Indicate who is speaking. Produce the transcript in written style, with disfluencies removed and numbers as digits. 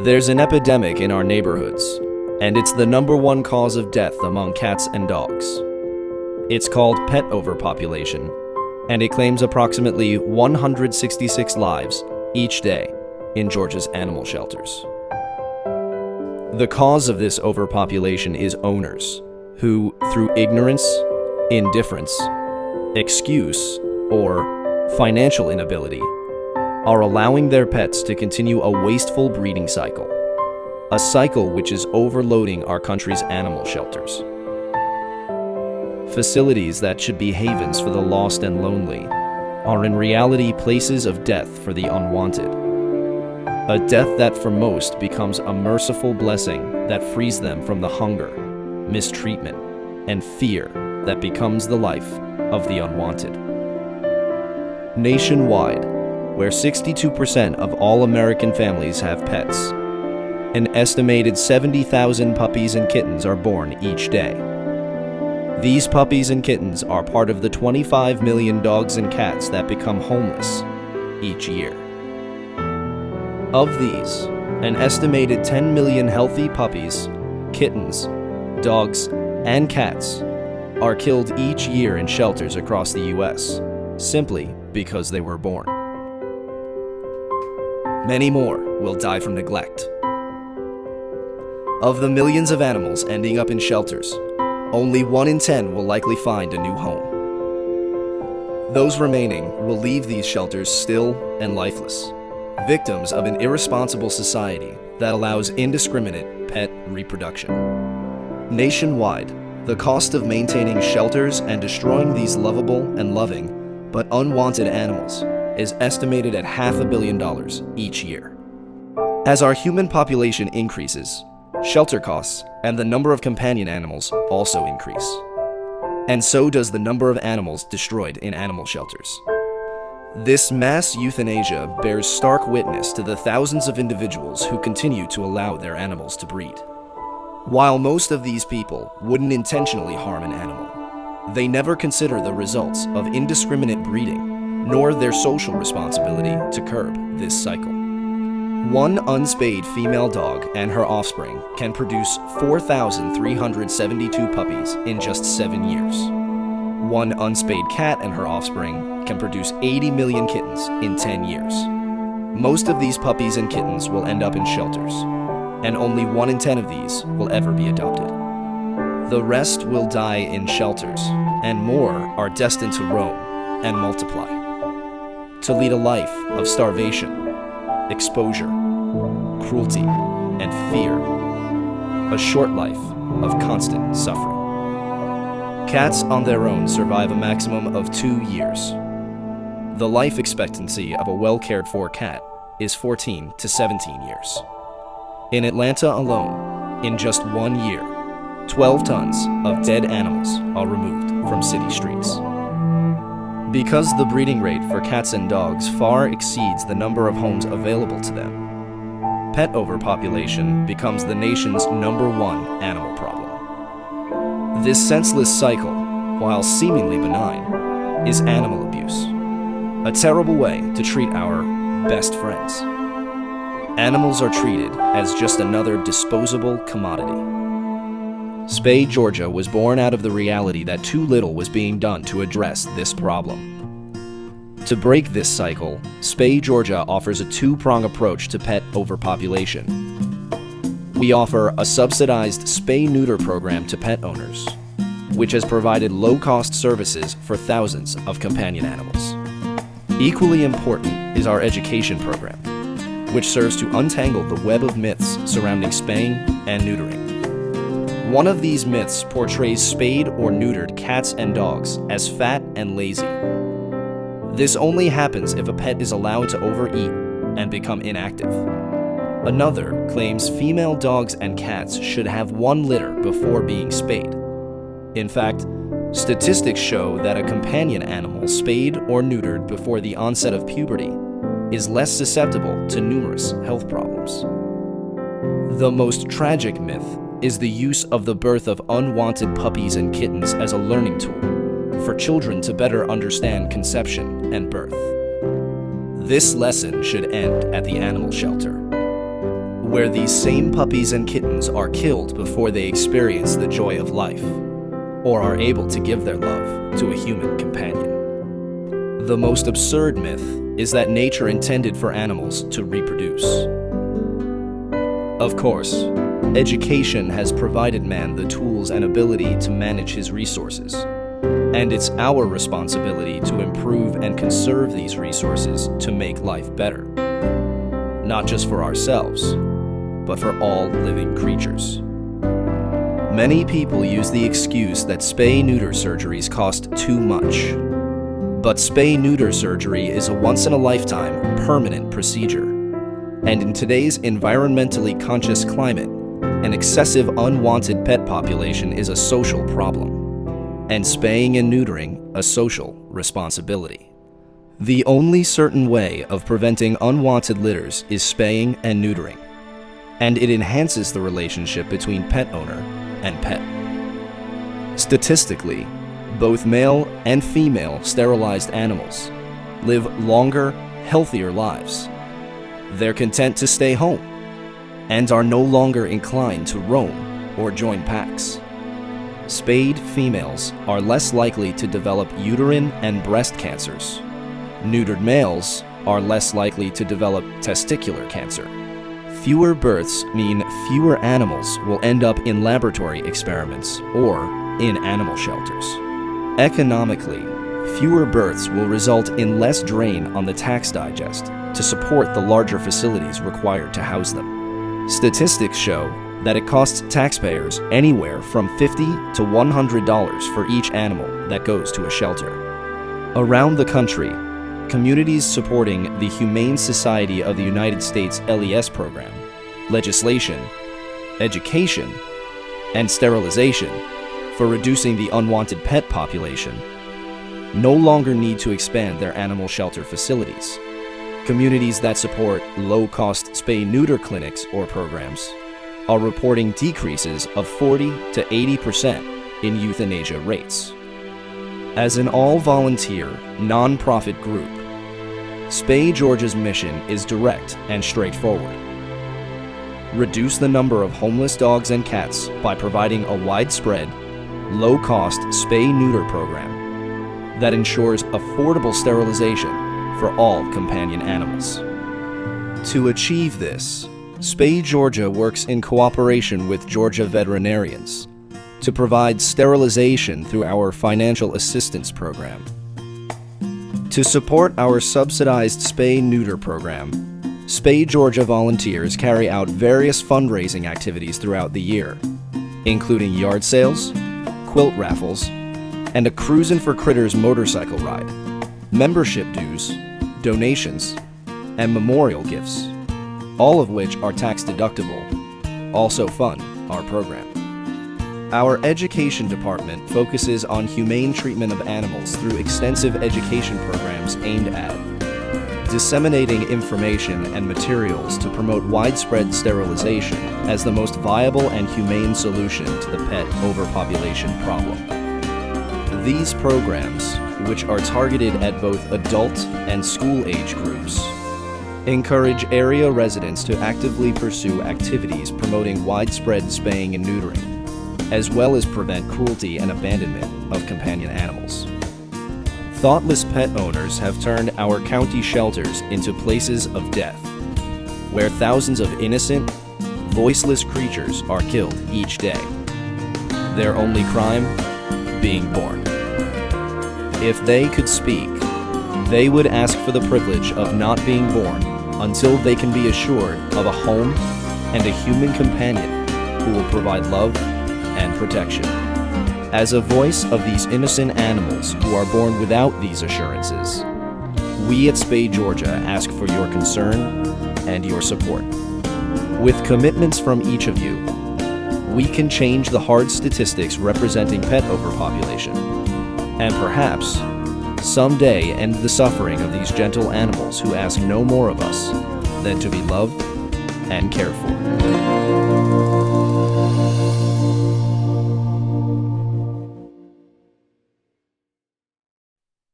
Speaker 1: There's an epidemic in our neighborhoods, and it's the #1 cause of death among cats and dogs. It's called pet overpopulation, and it claims approximately 166 lives each day in Georgia's animal shelters. The cause of this overpopulation is owners who, through ignorance, indifference, excuse, or financial inability, are allowing their pets to continue a wasteful breeding cycle, a cycle which is overloading our country's animal shelters. Facilities that should be havens for the lost and lonely are in reality places of death for the unwanted. A death that for most becomes a merciful blessing that frees them from the hunger, mistreatment, and fear that becomes the life of the unwanted. Nationwide, where 62% of all American families have pets, an estimated 70,000 puppies and kittens are born each day. These puppies and kittens are part of the 25 million dogs and cats that become homeless each year. Of these, an estimated 10 million healthy puppies, kittens, dogs, and cats are killed each year in shelters across the U.S. simply because they were born. Many more will die from neglect. Of the millions of animals ending up in shelters, only 1 in 10 will likely find a new home. Those remaining will leave these shelters still and lifeless, victims of an irresponsible society that allows indiscriminate pet reproduction. Nationwide, the cost of maintaining shelters and destroying these lovable and loving but unwanted animals is estimated at $500 million each year. As our human population increases, shelter costs and the number of companion animals also increase. And so does the number of animals destroyed in animal shelters. This mass euthanasia bears stark witness to the thousands of individuals who continue to allow their animals to breed. While most of these people wouldn't intentionally harm an animal, they never consider the results of indiscriminate breeding, nor their social responsibility to curb this cycle. One unspayed female dog and her offspring can produce 4,372 puppies in just 7 years. One unspayed cat and her offspring can produce 80 million kittens in 10 years. Most of these puppies and kittens will end up in shelters, and only 1 in 10 of these will ever be adopted. The rest will die in shelters, and more are destined to roam and multiply, to lead a life of starvation, exposure, cruelty, and fear, a short life of constant suffering. Cats on their own survive a maximum of 2 years. The life expectancy of a well-cared-for cat is 14 to 17 years. In Atlanta alone, in just 1 year, 12 tons of dead animals are removed from city streets. Because the breeding rate for cats and dogs far exceeds the number of homes available to them, pet overpopulation becomes the nation's #1 animal problem. This senseless cycle, while seemingly benign, is animal abuse, a terrible way to treat our best friends. Animals are treated as just another disposable commodity. Spay, Georgia was born out of the reality that too little was being done to address this problem. To break this cycle, Spay, Georgia offers a 2-prong approach to pet overpopulation. We offer a subsidized spay-neuter program to pet owners, which has provided low-cost services for thousands of companion animals. Equally important is our education program, which serves to untangle the web of myths surrounding spaying and neutering. One of these myths portrays spayed or neutered cats and dogs as fat and lazy. This only happens if a pet is allowed to overeat and become inactive. Another claims female dogs and cats should have 1 litter before being spayed. In fact, statistics show that a companion animal spayed or neutered before the onset of puberty is less susceptible to numerous health problems. The most tragic myth is the use of the birth of unwanted puppies and kittens as a learning tool for children to better understand conception and birth. This lesson should end at the animal shelter. where these same puppies and kittens are killed before they experience the joy of life, or are able to give their love to a human companion. The most absurd myth is that nature intended for animals to reproduce. Of course, education has provided man the tools and ability to manage his resources, and it's our responsibility to improve and conserve these resources to make life better, not just for ourselves, but for all living creatures. Many people use the excuse that spay-neuter surgeries cost too much. But spay-neuter surgery is a once-in-a-lifetime, permanent procedure. And in today's environmentally conscious climate, an excessive unwanted pet population is a social problem, and spaying and neutering a social responsibility. The only certain way of preventing unwanted litters is spaying and neutering, and it enhances the relationship between pet owner and pet. Statistically, both male and female sterilized animals live longer, healthier lives. They're content to stay home and are no longer inclined to roam or join packs. Spayed females are less likely to develop uterine and breast cancers. Neutered males are less likely to develop testicular cancer. Fewer births mean fewer animals will end up in laboratory experiments or in animal shelters. Economically, fewer births will result in less drain on the tax digest to support the larger facilities required to house them. Statistics show that it costs taxpayers anywhere from $50 to $100 for each animal that goes to a shelter. Around the country, communities supporting the Humane Society of the United States LES program, legislation, education, and sterilization for reducing the unwanted pet population no longer need to expand their animal shelter facilities. Communities that support low-cost spay-neuter clinics or programs are reporting decreases of 40 to 80% in euthanasia rates. As an all-volunteer, non-profit group, Spay Georgia's mission is direct and straightforward. Reduce the number of homeless dogs and cats by providing a widespread, low-cost spay-neuter program that ensures affordable sterilization for all companion animals. To achieve this, Spay Georgia works in cooperation with Georgia veterinarians to provide sterilization through our financial assistance program. To support our subsidized spay-neuter program, Spay Georgia volunteers carry out various fundraising activities throughout the year, including yard sales, quilt raffles, and a Cruisin' for Critters motorcycle ride, membership dues, donations, and memorial gifts, all of which are tax-deductible, also fund our program. Our education department focuses on humane treatment of animals through extensive education programs aimed at disseminating information and materials to promote widespread sterilization as the most viable and humane solution to the pet overpopulation problem. These programs, which are targeted at both adult and school-age groups, encourage area residents to actively pursue activities promoting widespread spaying and neutering, as well as prevent cruelty and abandonment of companion animals. Thoughtless pet owners have turned our county shelters into places of death, where thousands of innocent, voiceless creatures are killed each day. Their only crime? Being born. If they could speak, they would ask for the privilege of not being born until they can be assured of a home and a human companion who will provide love and protection. As a voice of these innocent animals who are born without these assurances, we at Spay Georgia ask for your concern and your support. With commitments from each of you, we can change the hard statistics representing pet overpopulation, and perhaps someday end the suffering of these gentle animals who ask no more of us than to be loved and cared for.